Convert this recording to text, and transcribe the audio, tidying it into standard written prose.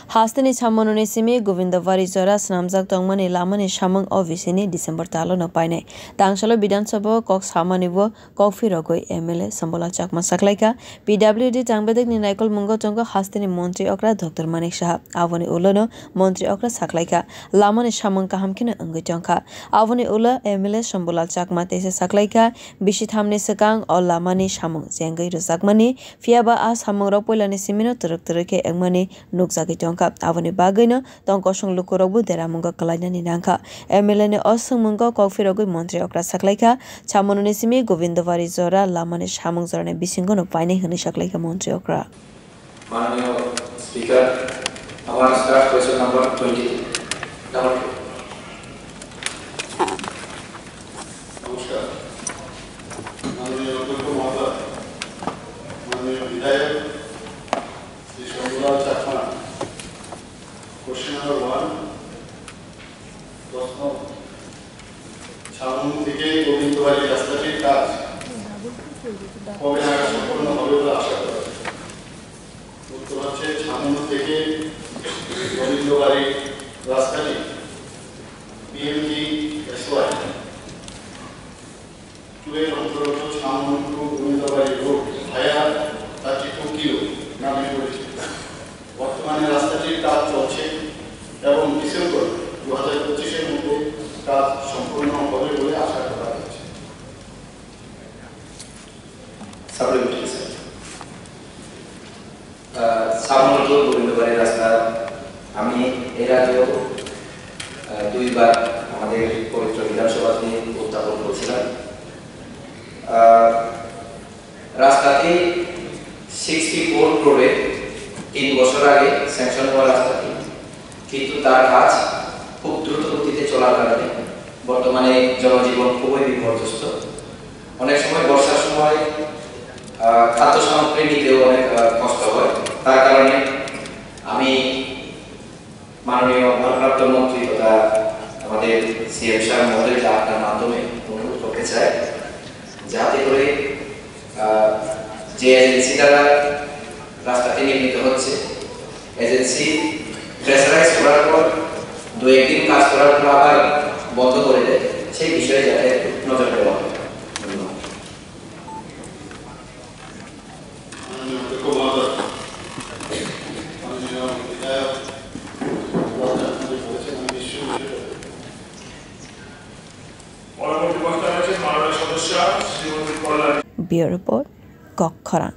Hastani Chamonone Simi Govindavari Zora Snamjak Tongmani Lamani Shamang Ovisini December Talo no Paine. Tangshalo Bidan Sabo Kok Samanibo Kofi Rogoi MLA Sambola Chakma Saklaika PWD Tangbedek ni Naikol Mungo Tongo Hastani Montri Okra Dr. Manik Shah Avoni Ulono Montri Okra Saklaika Lamani Shamang Kahamkina Ungutonka Avoni Ula MLA Sambola Chakma Tese Saklaika Bishit Hamni Sakang or Lamani Shamang Zengai Zakmani Fiaba As Hamang Ropolani Simino Turuk Turuke Egmani Nukzaki Avani Bagino, Tonkosung Lukurobu, Deramunga Kalana Ninanka, Emilene Osumungo, Kofirogu, Montri Okra Saklaika, Chamonisimi, Govindavari Zora, Lamanish Hamungzorne Bisingono, Pine Hanishaklaka, Montri Okra. Honorable Speaker, I want to start question number 20. Number 2. नमस्कार माननीय अध्यक्ष महोदय माननीय विधायक श्री शंभूलाल चाकमा question number 1 प्रश्न ছামন থেকে গোবিন্দবাড়ি রাস্তাটির কাজ কবে নাগাদ সম্পন্ন হবে বলে আশা করা যায় উত্তর হচ্ছে ছামন থেকে গোবিন্দবাড়ি রাস্তাটি পিএমজি এসওয়াই টুয়ের অন্তর্গত ছামন টু গোবিন্দবাড়ি রোড ভায়া 32 কিলো নামে পরিচিত বর্তমানে রাস্তাটির কাজ চলছে এবং ডিসেম্বর 2025 এর মধ্যে কাজ সম্পূর্ণ হবে বলে আশা করা হচ্ছে সাপ্লিমেন্টারি স্যার ছামন টু গোবিন্দবাড়ি রাস্তা আমি এর আগেও দুইবার আমাদের পবিত্র বিধানসভাতে উত্থাপন করেছিলাম রাস্তাটি 64 করোড়ে 3 বছর আগে স্যাংশন হওয়া রাস্তাটি কিন্তু তার কাজ খুব দ্রুত গতিতে চলার কারণে বর্তমানে জনজীবন খুবই বিপর্যস্ত অনেক সময় বর্ষার সময় খাদ্য সামগ্রী নিতেও অনেক কষ্ট হয় তার কারণে আমি মাননীয় ভারপ্রাপ্ত মন্ত্রী তথা আমাদের সিএম সাহেব মহোদয়কে আপনার মাধ্যমে অনুরোধ করতে চাই যাতে করে যে এজেন্সি দ্বারা রাস্তাটি নির্মিত হচ্ছে এজেন্সি প্রেসারাইজ করার পর 2-1 দিন কাজ করার পর আবার বন্ধ করে দেয় সেই বিষয়ে যাতে নজর দেওয়া হয় মাননীয় অধ্যক্ষ মহোদয় মাননীয় বিধায়ক আপনাদের বলেছেন আমি নিশ্চয়ই পরবর্তী বক্তা আছেন মাননীয় সদস্য Shrimati Kalyani Bureau Report, Kok Khara.